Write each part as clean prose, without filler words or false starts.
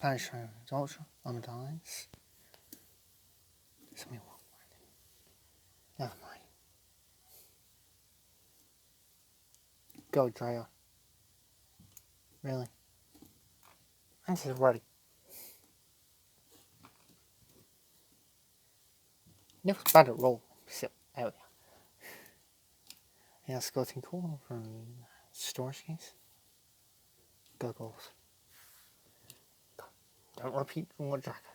Spanish Ultra, I'm Dice. Something wrong with it. Never mind. Go, Drea. Really? Answer's ready. Never bad at roll. So, there we go. Yeah, skeleton call from storage case. Go goals. Don't repeat what Jack did.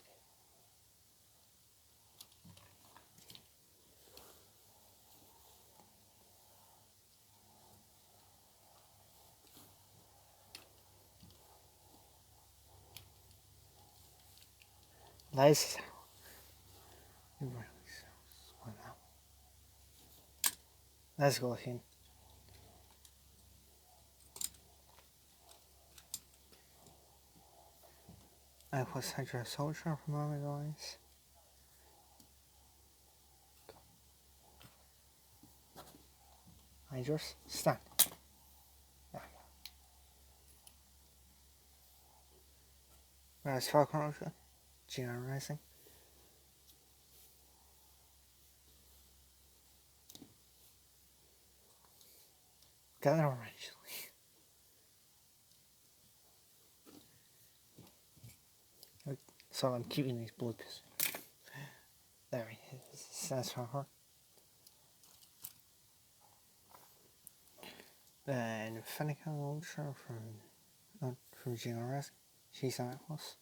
This is how it really sounds. Let's go in. I was Hydra Soldier from my guys. I just stand. There we go. Whereas Falcon Roger, Gina Rising. Get there eventually. So I'm keeping these blood pistons. There he is. That's Falcon. Then Fennica Ultra from Gina Rising. She's that was.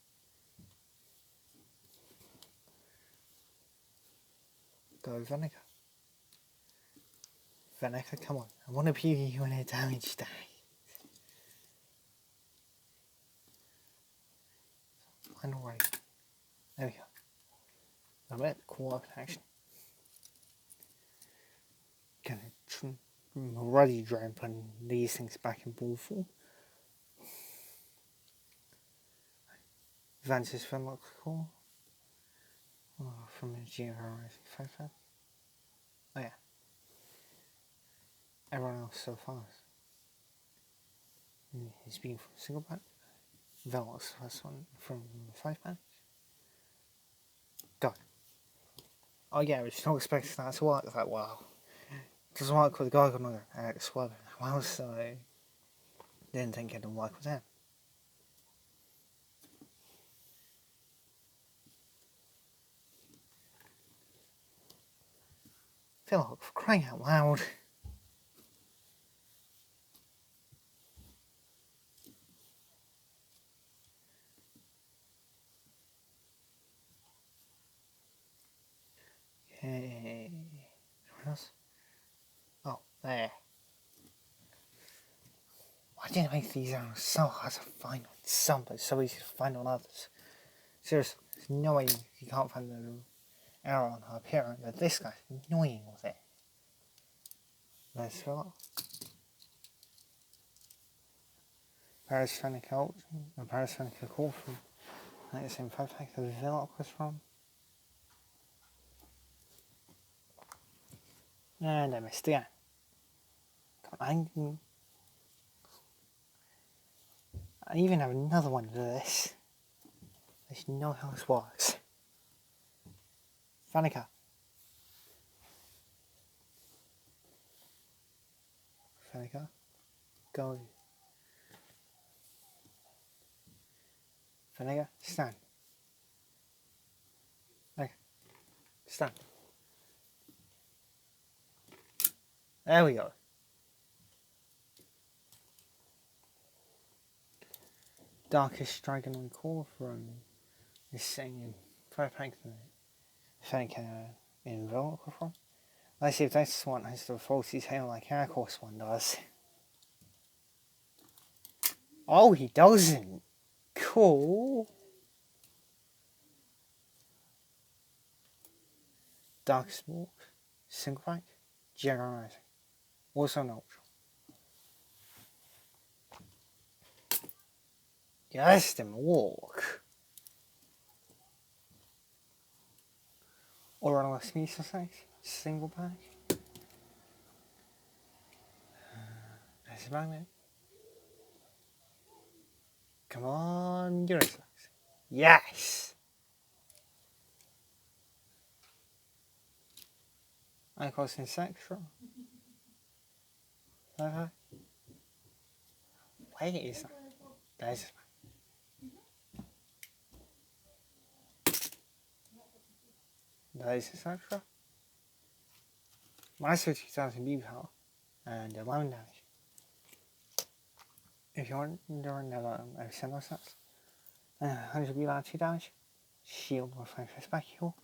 Go Venica. Venica, come on. I want to be you in a damage die. Final way. There we go. I'm at call up action. I'm already trying putting these things back in ball form. Vance's Finlock call. From the Geo Horizon 5. Oh yeah. Everyone else so far has been from single pack. Veloc's first one from 5 pack. Go. Oh yeah, I was not expecting that to work that well. Doesn't work with the Gargoyle Swerve. Well, so I didn't think it'd work with him. Feel like for crying out loud. Okay. What else? Oh, there. Why didn't I make these arrows so hard to find on some, but so easy to find on others? Seriously, there's no way you can't find the arrow on her appearance, but this guy's annoying with it. Let's fill up. Parasphenic Ult, a Parasphenic Call from I think the same 5 pack that Villock was from. And I missed again. I even have another one of this. I should know how this works. Fanica. Fanica. Go. Fanica. Stand. Okay. Stand. There we go. Darkest Dragon on Call from this same 5 pack that Fanica in Villock from. Let's see if this one has the faulty tail like our course one does. Oh, he doesn't. Cool. Dark Smoke, single pack, generalizing. Also an ultra. Yes, them walk. Or unless me size, single pack. That's about it. Come on, Unisex. Yes! Equals in sexual. Okay. Wait, is that? There's. There's a sexual. Minus 50,000 B power and 11 damage. If you're during the single sets, 100 B power 2 damage. Shield with my first back heal.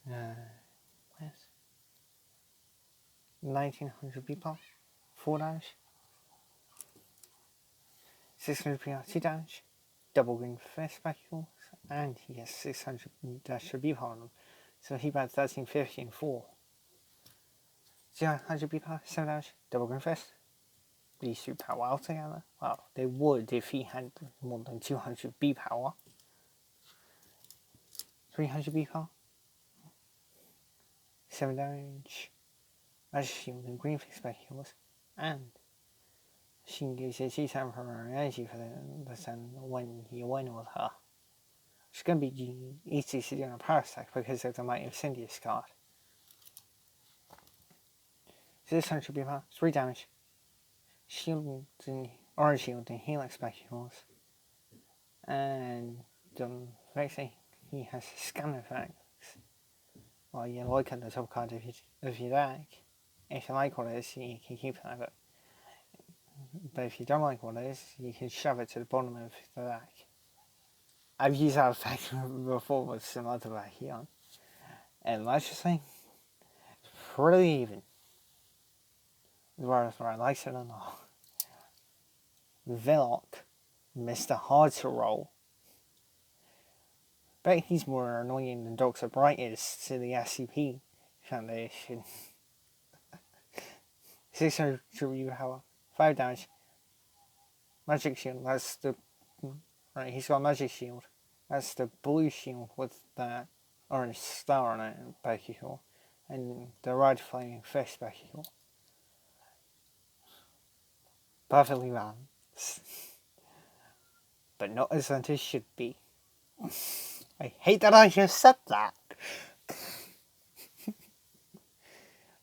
Where's 1900 B power 4 damage. 600 B power 2 damage. Double green first back heal. And he gets 600 B power on him. So he bad 13, 15, 4. 100 B power 7 damage. Double green first. These two power well together. Well, they would if he had more than 200 B power. 300 B power. 7 damage. Magic shield and green face back heals. And she gives you 2 temporary energy for the sun when you win with her. It's going to be easy to do on a power stack because of the Mighty Incendious card. 600 B power, 3 damage. Shield and orange shield and helix back heals. And basically he has scan effects. Well, you like at the top card of your deck. If you like what it is, you can keep that. But if you don't like what it is, you can shove it to the bottom of the deck. I've used that effect before with some other deck here. And let's just say, it's pretty even. Whether I like it or not. Villock, Mr. Hard to Roll. Bet he's more annoying than Dr. Bright is to the SCP Foundation. 600 power, 5 damage. Magic shield, that's the. Right, he's got magic shield. That's the blue shield with that orange star on it, back heel. And the red flaming fish back heel. Perfectly balanced. But not as it should be. I hate that I just said that.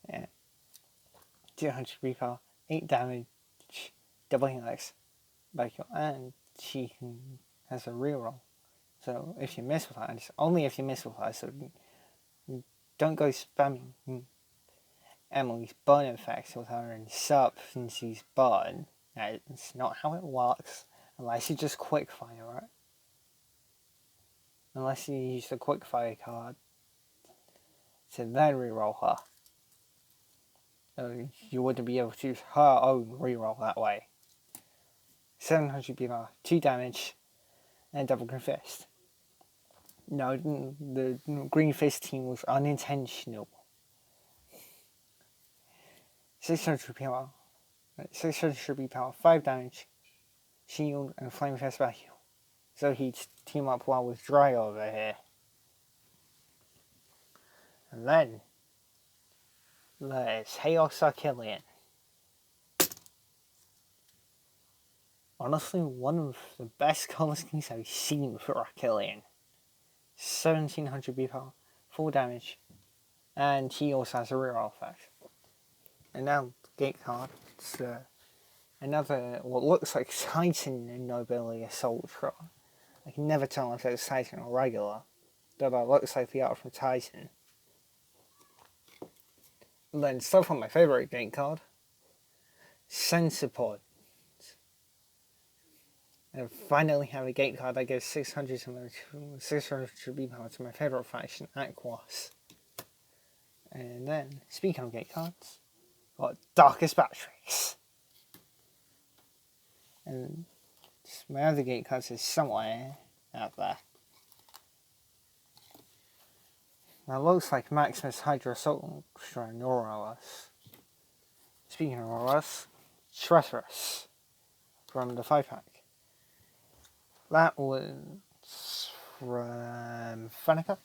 Yeah. 200 recoil, 8 damage, double helix, back heel, and she has a reroll. So if you miss with her, it's only if you miss with her, so don't go spamming Emily's burn effects with her and substances burn. That's not how it works, unless you just quickfire it. Unless you use the quickfire card to then reroll her. So you wouldn't be able to use her own reroll that way. 700 BR, 2 damage, and double green fist. No, the green fist team was unintentional. 600 power, 600 power, 5 damage, shield, and flame fist back heal. So he'd team up well with Dry over here. And then there's Chaos Archillion. Honestly, one of the best colour schemes I've seen for Archillion. 1700 B power, 4 damage, and he also has a reroll effect. And now, gate card, it's another, what looks like Titan Nobility Assault Troll. I can never tell if it's Titan or regular, though it looks like the art from Titan. And then stuff on my favourite gate card, Sensipod. And finally have a gate card that gives 600 B power to my favourite faction, Aquas. And then, speaking of gate cards, got Darkest Batteries. And my other gate cards is somewhere out there. Now it looks like Maximus Hydra Assault and Aurorus. Speaking of Aurorus, Treacherous from the 5-pack. That was from Fanica.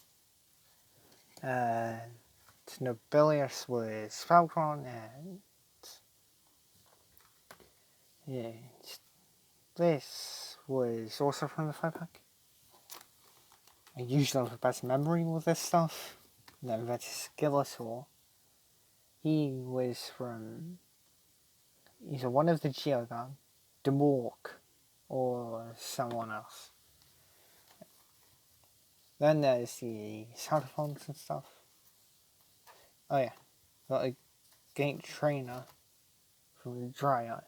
And Nobilius was Falcon, and yeah, this was also from the 5-pack. I usually have the best memory with this stuff. Then that's Skeletor. He was from either one of the Geogun, Demork, or someone else. Then there's the Saurons and stuff. Oh yeah, got a Gate Trainer from Dry Eye.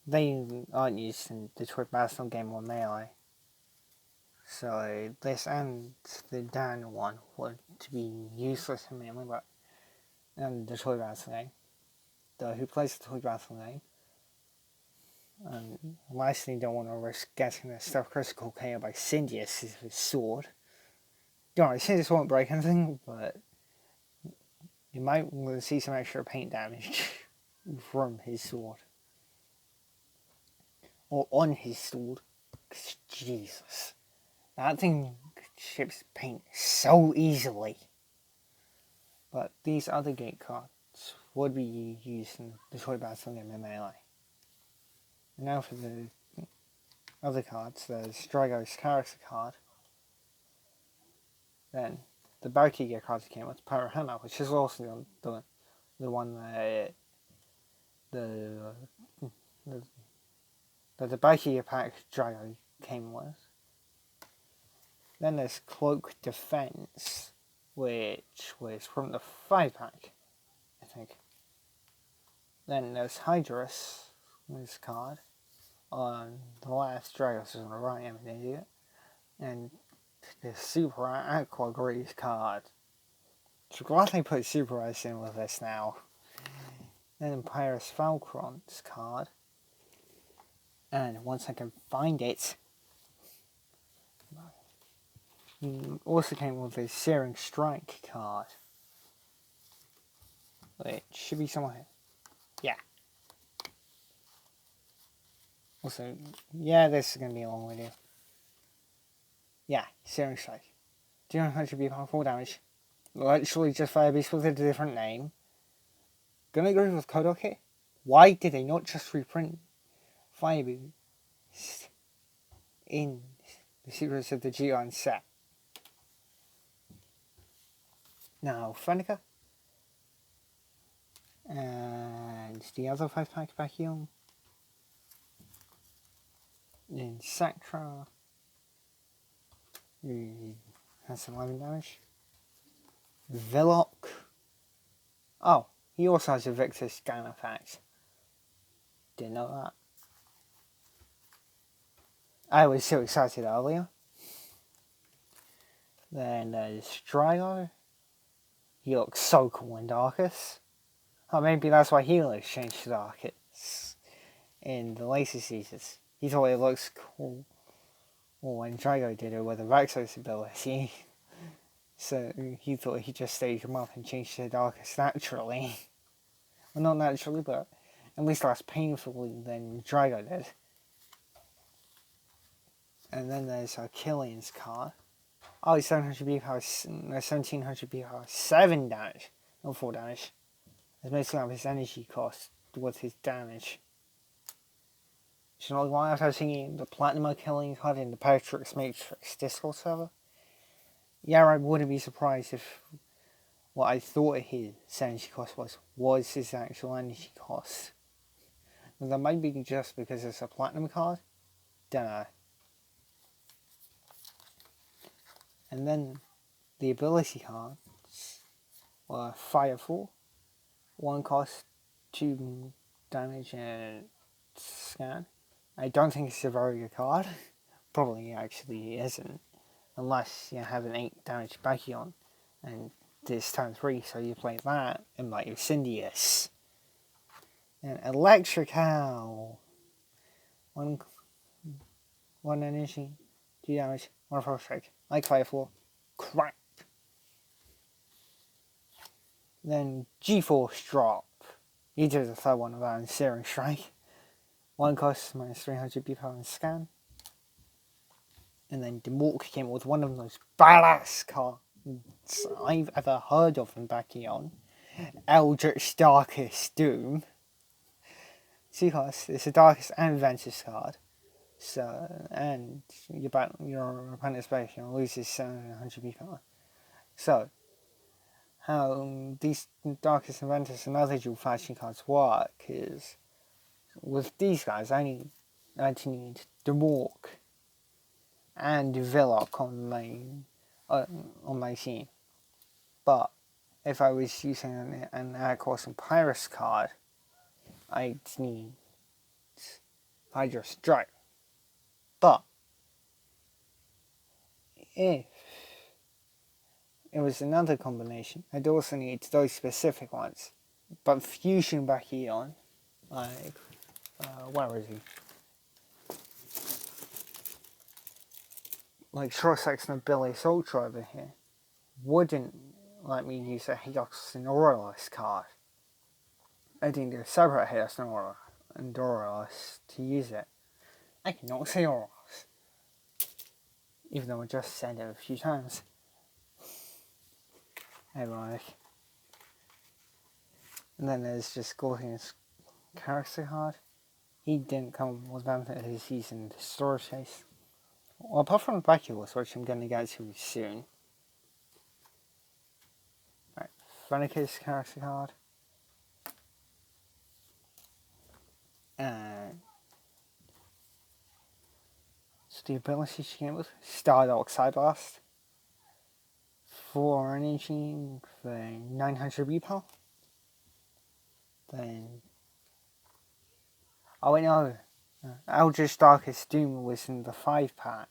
They aren't used in the Detroit Battle game or Melee. So this and the Dan one were to be useless in Melee, but and the Detroit Battle game. Who plays the Detroit Battle game? And lastly, don't want to risk getting the stuff critical KO by Syndius with his sword. Don't worry, Syndius won't break anything, but you might want to see some extra paint damage from his sword. Or on his sword. Because Jesus. That thing chips paint so easily. But these other gate cards would be used in the Detroit Battle game in Melee. And now for the other cards, there's Drago's character card. Then the bakugan card came with Pirate Hammer, which is also the one that the bakugan pack Drago came with. Then there's Cloak Defense, which was from the 5-pack, I think. Then there's Hydrus, this card. On the last Dragos on the right, I'm an idiot. And the Super Aqua Grease card. So glad they put Super Ice in with this now. Then Pyrus Falcron's card. And once I can find it, he also came with a Searing Strike card. Which should be somewhere here. Yeah. Also, yeah, this is going to be a long video. Yeah, Searing Strike. 200 BP 4 damage. Literally just Fire Beast with a different name. Gonna agree with Kodok here. Why did they not just reprint Fire Beast in the Secrets of the Geon set? Now, Fanica. And the other 5-pack back here. Then Saktra. He has some 11 damage. Velok. Oh, he also has a Victor scan effect. Didn't know that. I was so excited earlier. Then there's Strigo. He looks so cool in Darkus. Oh, maybe that's why he looks changed to Darkus in the later seasons. He thought it looks cool when Drago did it with the Vexos ability. So he thought he'd just stage him up and change to the Darkest naturally. Well, not naturally, but at least less painfully than Drago did. And then there's Killian's card. Oh, he's 700 B power, 1700 B power, 7 damage, not 4 damage. It's basically up his energy cost with his damage. You know why after seeing the Platinum Killing card in the Patrix Matrix Discord server? Yeah, I wouldn't be surprised if what I thought his energy cost was his actual energy cost. And that might be just because it's a Platinum card. Don't know. And then the ability cards were Fire 4. One cost 2 damage and scan. I don't think it's a very good card. Probably actually isn't. Unless you have an 8 damage Bakugan. And this turn 3, so you play that and like your Syndius. And Electrical. One energy, 2 damage, 1 Frost Strike. Like Fire 4. Crap. Then G-Force Drop. You do the third one around Searing Strike. One cost minus 300 B power and scan. And then Demork came with one of the most badass cards I've ever heard of in Bakugan. Eldritch Darkest Doom. 2 costs. It's the Darkest and Ventus card. So, and your opponent's backyard loses 700 B power. So, how these Darkest Inventors and other dual faction cards work is, with these guys, I need the Mork and Villock on my team. But if I was using an Aquos and Pyrus card, I'd need Hydra Strike. But if it was another combination, I'd also need those specific ones. But Fusion Backugan, like, where is he? Like Short Section and Billy Ultra over here, wouldn't let me use a Chaos and Aurorus card. I need a separate Chaos and Aurorus to use it. I cannot say Aurorus, even though I just said it a few times. Ironic. And then there's just Gorgon's character card. He didn't come with benefit of he's using the Storage Chase. Well, apart from Bakugan, which I'm going to get to soon. Right, Fenneker's character card. And so the ability she came with Stardock Psyblast. 4 energy for 900 repo. Then, oh wait, no, Eldritch Darkest Doom was in the 5-pack.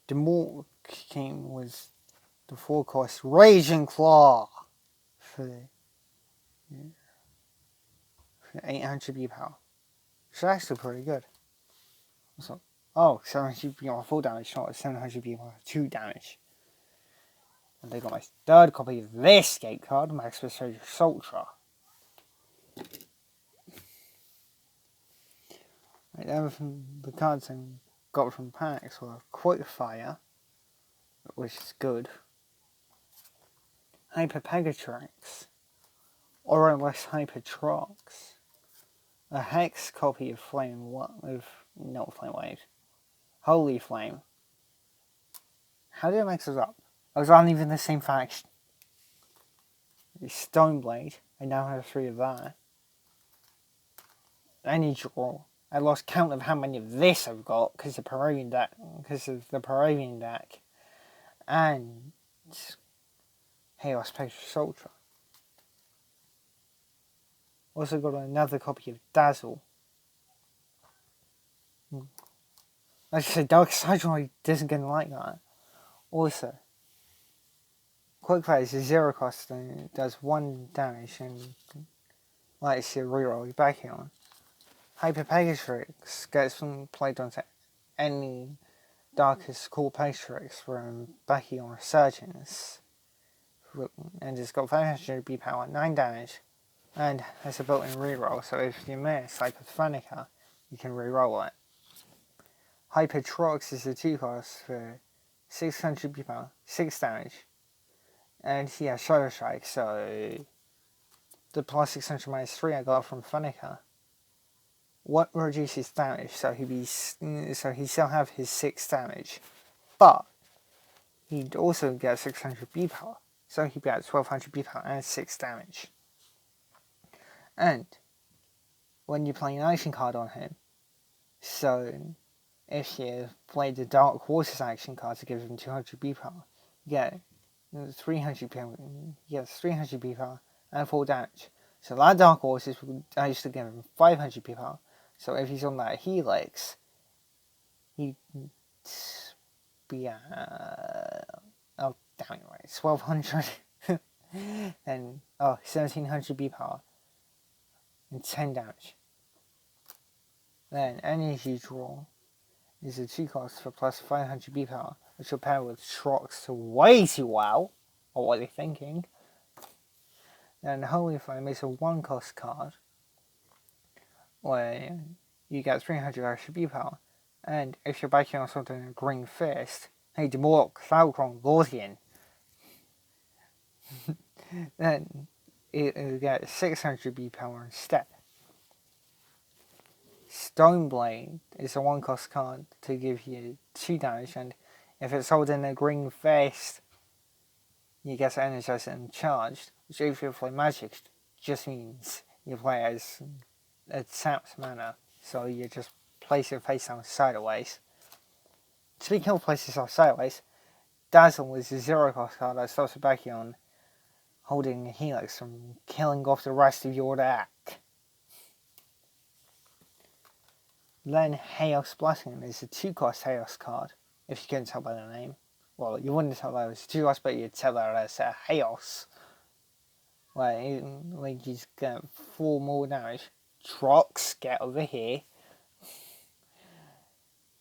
The Mork came with the 4-cost Raging Claw for 800 B power. Which is actually pretty good. So, 700 B power 4 damage, not 700 B power 2 damage. And they got my third copy of this gate card, Maximus Surge Ultra. Right, everything, the cards I got from packs were Quickfire, which is good. Hyper Pegatrix, Aurorus Hypertrox, a Hex copy of Holy Flame. How did I mix it up? I was on even the same faction. Stoneblade, I now have 3 of that. Any draw. I lost count of how many of this I've got because of the Paravian deck. And Chaos Pegasus Ultra. Also got another copy of Dazzle. Like I said, Dark Sidroid isn't going to like that. Also, Quickfire is a 0 cost and it does 1 damage and lets you reroll your back on. Hyper Pegatrix gets played onto any Darkest Core Pegatrix from Backugan Resurgence. And it's got 500 B power, 9 damage, and has a built-in reroll, so if you miss, like with Fanica, you can reroll it. Hypertrox is a 2-cost for 600 B power, 6 damage, and he has Shadow Strike, so the plus 600 minus 3 I got from Fanica. What reduces damage, so he still have his 6 damage, but he'd also get 600 B power, so he gets 1200 B power and 6 damage. And when you play an action card on him, so if you play the Dark Horses action card to give him 200 B power, you get 300 B power and 4 damage. So that Dark Horses I used to give him 500 B power. So if he's on that Helix, he'd be at 1200 and 1700 B power and 10 damage. Then Energy Draw is a 2-cost for plus 500 B power, which will pair with Trox to way too well. Or what are they thinking? Then Holy Flame is a 1-cost card where you get 300 extra B power, and if you're backing on something in Green Fist, hey, Demork, Falcon, Gordian, then it'll get 600 B power instead. Stone Blade is a 1-cost card to give you 2 damage, and if it's holding a green fist, you get energized and charged, which if you play magic just means you play as a tapped mana, so you just place your face down sideways. Speaking of places off sideways, Dazzle was a 0-cost card that stops Bakugan holding a Helix from killing off the rest of your deck. Then Chaos Blessing is a 2-cost Chaos card, if you couldn't tell by the name. Well, you wouldn't tell that it was a 2-cost, but you'd tell that it's a Chaos. Where you just get 4 more damage. Trox, get over here.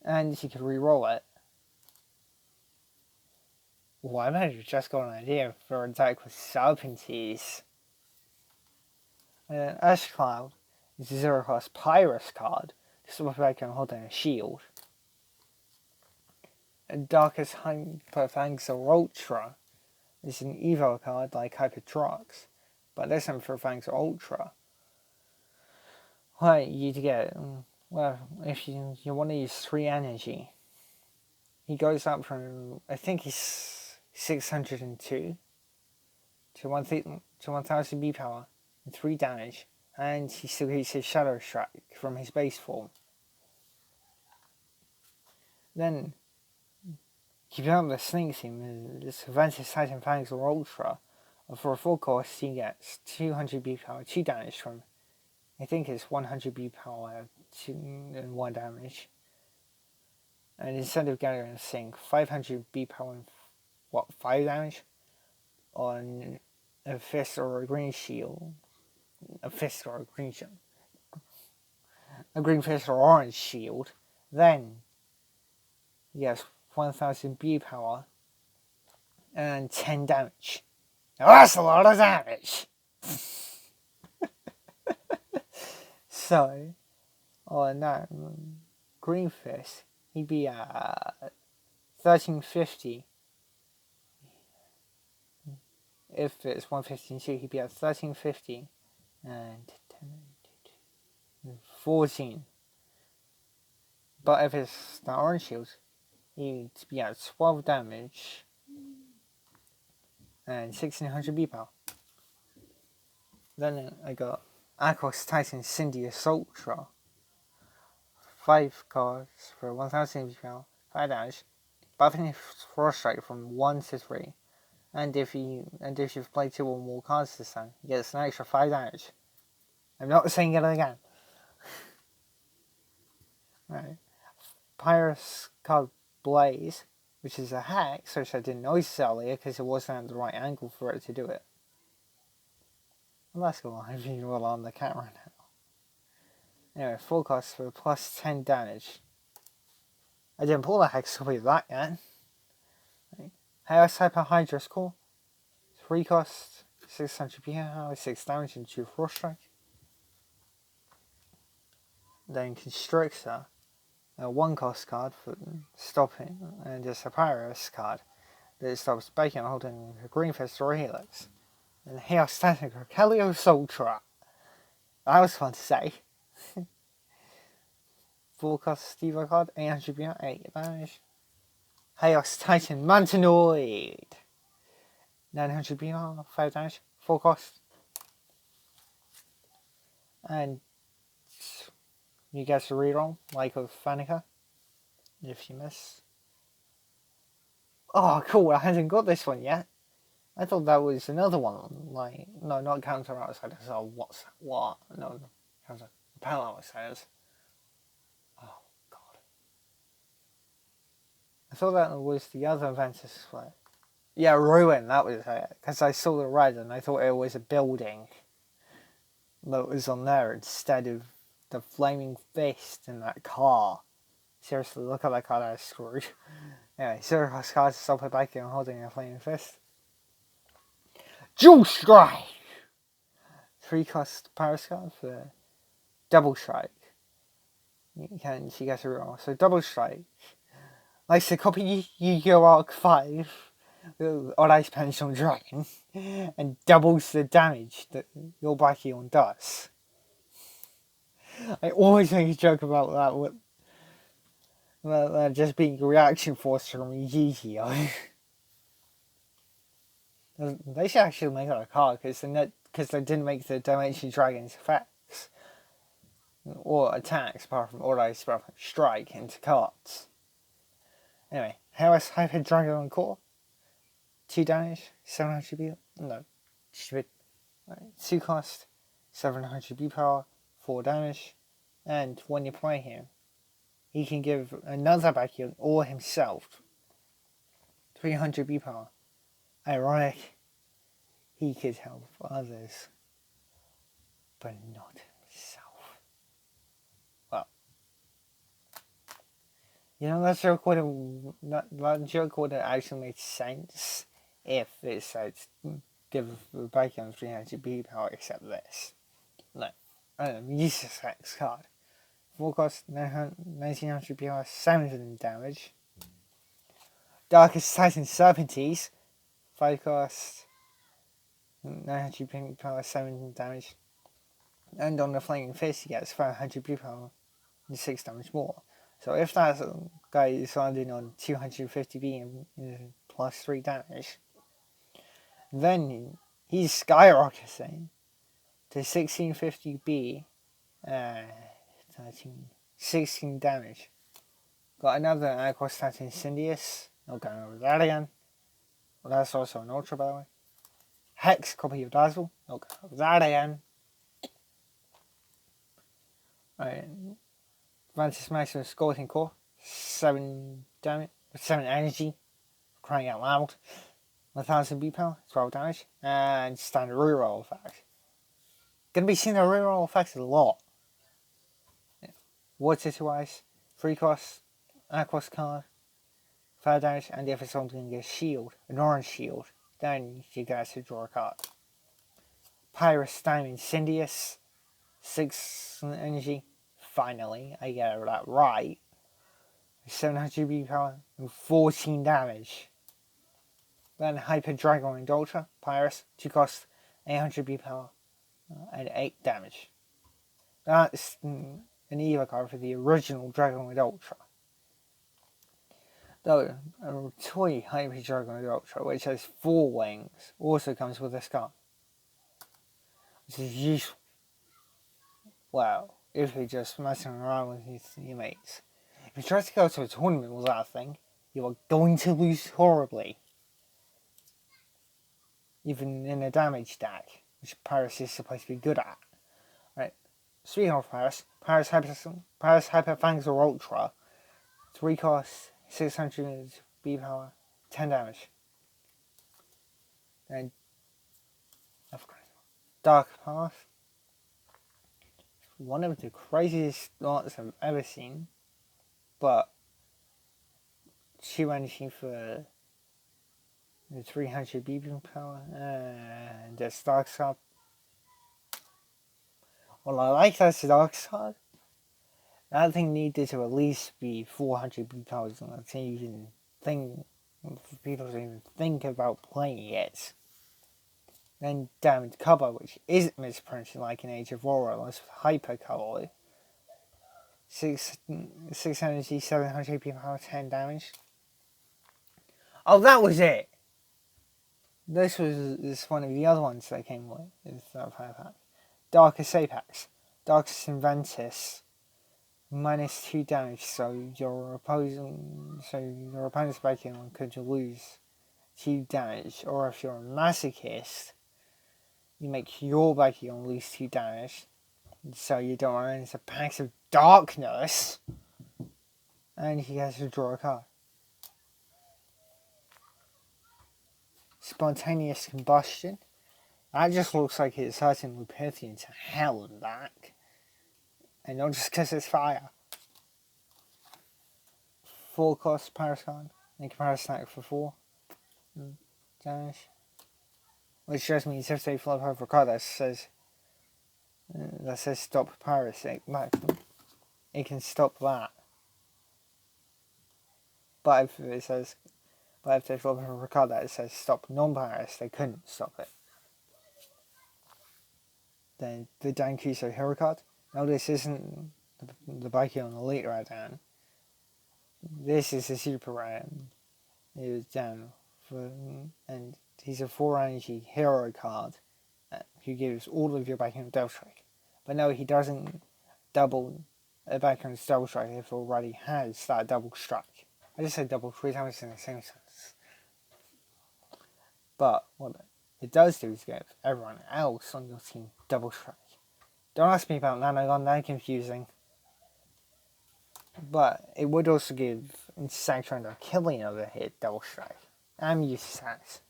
And you can re-roll it. Well, I might have just got an idea for a deck with Serpentines. And then Ash Cloud is a 0-cost Pyrus card. Just look back and holding a shield. And Darkest Hyperfangs or Ultra is an evo card like Hypertrox, but this one for Fangs Ultra. Well, you get, well, if you want to use 3 energy, he goes up from, I think he's 602 to 1000 B power and 3 damage, and he still gets his Shadow Strike from his base form. Then, keeping up the Snake theme, this Ventus Titan Fangs or Ultra, for a full course he gets 200 B power, 2 damage from, I think it's 100 B power, 2 and 1 damage. And instead of getting a sink, 500 B power and 5 damage on a fist or a green shield. A fist or a green shield. A green fist or orange shield. Then, yes, 1000 B power and 10 damage. Now that's a lot of damage! So, on that green fist, he'd be at 1350. If it's 152, he'd be at 1350 and 14. But if it's the orange shield, he'd be at 12 damage and 1600 B power. Then I got Aquos Titan Cindius Ultra. 5 cards for 1000 B power, 5 damage, buffing Frost Strike from 1 to 3. And if you've played 2 or more cards this time, you get an extra 5 damage. I'm not saying it again. Right. Pyrus card Blaze, which is a hex, which I didn't notice earlier because it wasn't at the right angle for it to do it. Well, that's cool, I'm being well on the camera now. Anyway, full cost for plus 10 damage. I didn't pull the hex copy of that yet. Right. Chaos Hyper Hydra's Core. 3 cost, 600 power, 6 damage and 2 Frost Strike. Then Constrictor, a 1-cost card for stopping, and just a Pyrus card that stops Bacon holding a Green Fist or a Helix. And Chaos Titan Kalios Ultra. That was fun to say. 4-cost Stevo card, 800 power, 8 damage. Chaos Titan Mantanoid. 900 power, 5 damage, 4 cost. And you get to reroll, like with Fanica, if you miss. Oh, cool, I hadn't got this one yet. I thought that was another one, like, no, not Counter Outsiders, oh, what's that, what? No, Counter, Repel Outsiders. Oh, God. I thought that was the other Ventus Flare. Yeah, Ruin, that was it, because I saw the red and I thought it was a building that was on there instead of the flaming fist in that car. Seriously, look at that car that I screwed. Anyway, 0-cost cards to stop it back and holding a flaming fist. Dual Strike! 3-cost Pyrus card for Double Strike. She gets a reroll. So Double Strike likes to copy Yu-Gi-Oh! Arc 5 on Ice Pension Dragon and doubles the damage that your Bakugan does. I always make a joke about that. That just being reaction force from Yu-Gi-Oh. They should actually make it a card because they didn't make the Dimension Dragon's effects or attacks apart from Auto Strike into cards. Anyway, Harris Hyper Dragon Core. 2 damage, 700 B. No, stupid. 2 cost, 700 B power, 4 damage, and when you play him, he can give another bakugan or himself 300 B power. Ironic, he could help others, but not himself. Well, that joke would have actually made sense if it said give bakugan 300 B power except this. No, useless X card. 4 cost 1900 B power, 7 damage. Darkest Titan Serpentes. 5 cost 900 B power, 7 damage. And on the Flaming Fist, he gets 500 B power and 6 damage more. So if that guy is landing on 250 B and plus 3 damage, then he's skyrocketing to 1650 B, 16 damage. Got another Aqua Stat Incendious. Not going over that again. Well, that's also an Ultra, by the way. Hex copy of Dazzle. Not going over that again. Alright. Vantis Maximus Scorpion Core. 7 damage. 7 energy. Crying out loud. 1000 B power. 12 damage. And standard reroll effect. Gonna be seeing the reroll effects a lot. Water to Ice. 3 cost. Aqua's card. 5 damage, and if it's something get a shield, an orange shield, then you guys to draw a card. Pyrus Diamond Incendious, 6 energy. Finally, I get that right. 700 B power and 14 damage. Then Hyper Dragon and Ultra, Pyrus, 2 cost, 800 B power and 8 damage. That's an EVA card for the original Dragon and Ultra. Though, a toy Hyper Dragon Ultra, which has 4 wings, also comes with a scar. Which is useful. Well, if you're just messing around with your mates. If you try to go to a tournament with that thing, you are going to lose horribly. Even in a damage deck, which Paris is supposed to be good at. Right. Speaking of Paris Hyper Fangs or Ultra, 3 costs, 600 B power, 10 damage. And Dark Path. One of the craziest arts I've ever seen. But 2 energy for the 300 B power and the Dark Side. Well, I like that Dark Side. That thing needed to at least be 400 B powers until you can people don't even think about playing it. Then Damaged Cover, which isn't misprinted like in Age of War, unless Hyper Cover. 6 energy, 700 B power, 10 damage. Oh, that was it! This one of the other ones that came with. Is that pack. Darkest Apex. Darkest Inventus. -2 damage, so your opponent's backgammon could lose 2 damage, or if you're a masochist, you make your backgammon lose 2 damage, so you don't run into packs of darkness, and he has to draw a card. Spontaneous Combustion. That just looks like it's hurting Lupertian to hell and back. And not just because it's fire. 4 cost Parascon. Make a Parasnack for 4 damage. Which just means if they flip over a card that says stop Paris, it can stop that. But if they flip over a card that says stop non-Paris, they couldn't stop it. Then the Dankuso Hero card. No, this isn't the bakugan elite right down. This is a super random. It was down for, and he's a 4 energy hero card who gives all of your bakugan double strike. But no, he doesn't double a bakugan's double strike if it already has that double strike. I just said double 3 times in the same sentence. But what it does do is give everyone else on your team double strike. Don't ask me about Nanogon, they're confusing. But it would also give Insector and killing of a hit double strike. I'm used to that.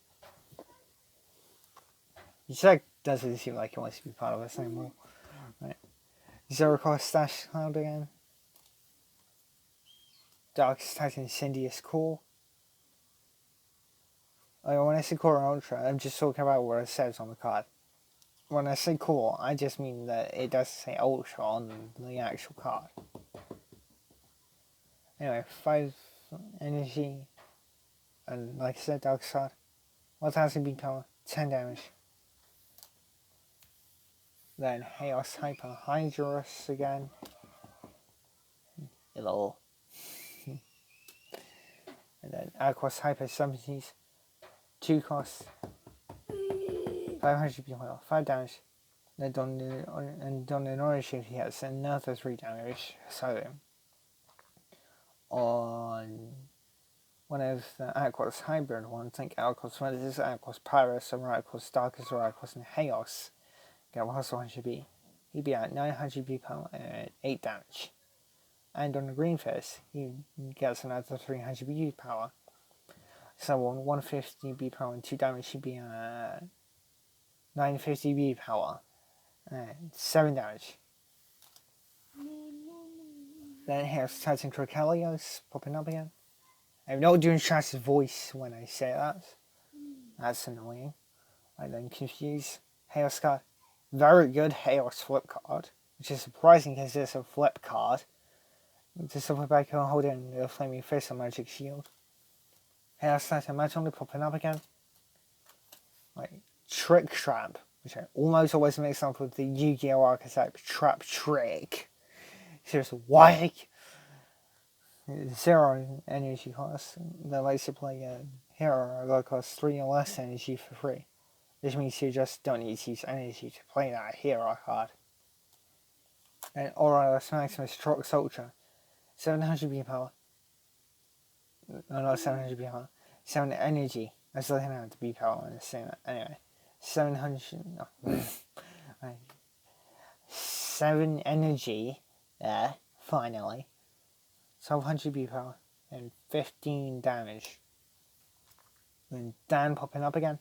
Insect doesn't seem like he wants to be part of us anymore. Right. Zero cost Stash Cloud again. Darkest Titan Incendious Core. When I say Core and Ultra, I'm just talking about what it says on the card. When I say Core, I just mean that it doesn't say Ultra on the actual card. Anyway, 5 energy, and like I said, Dark Side. 1000 beat power, 10 damage. Then Chaos Hyper Hydrus again. Hello. And then Aquos Hyper 70s. 2 costs. 500 beat power, 5 damage. Then on an orange shift he has another 3 damage. So on one of the Aquos Hybrid ones, think Aquos Ventus, Aquos Pyrus, or Aquos Darkest, or Aquos and Chaos. Get 100 B. He'd be at 900 B power and 8 damage. And on the green face, he gets another 300 B power. So on 150 B power and 2 damage, he'd be at 950 B power and 7 damage. Then here's Titan Crocalios popping up again. I'm not doing Shash's voice when I say that. That's annoying. I then confuse Chaos card. Very good Chaos flip card, which is surprising because it's a flip card. Just flip back and hold in the Flaming Fist and Magic Shield. Chaos Titan Magically popping up again. Like Trick Trap, which I almost always mix up with the Yu-Gi-Oh! Archetype Trap Trick. Seriously, why? 0 energy cost. That lets you play a hero that costs 3 or less energy for free. Which means you just don't need to use energy to play that hero card. And Aurelius Maximus Trox Ultra. 700 B power. No, not 700 B power. 7 energy. I was looking at the B power and saying that. Anyway. 700. No. 7 energy. There. Finally. 1200 B power. And 15 damage. Then Dan popping up again.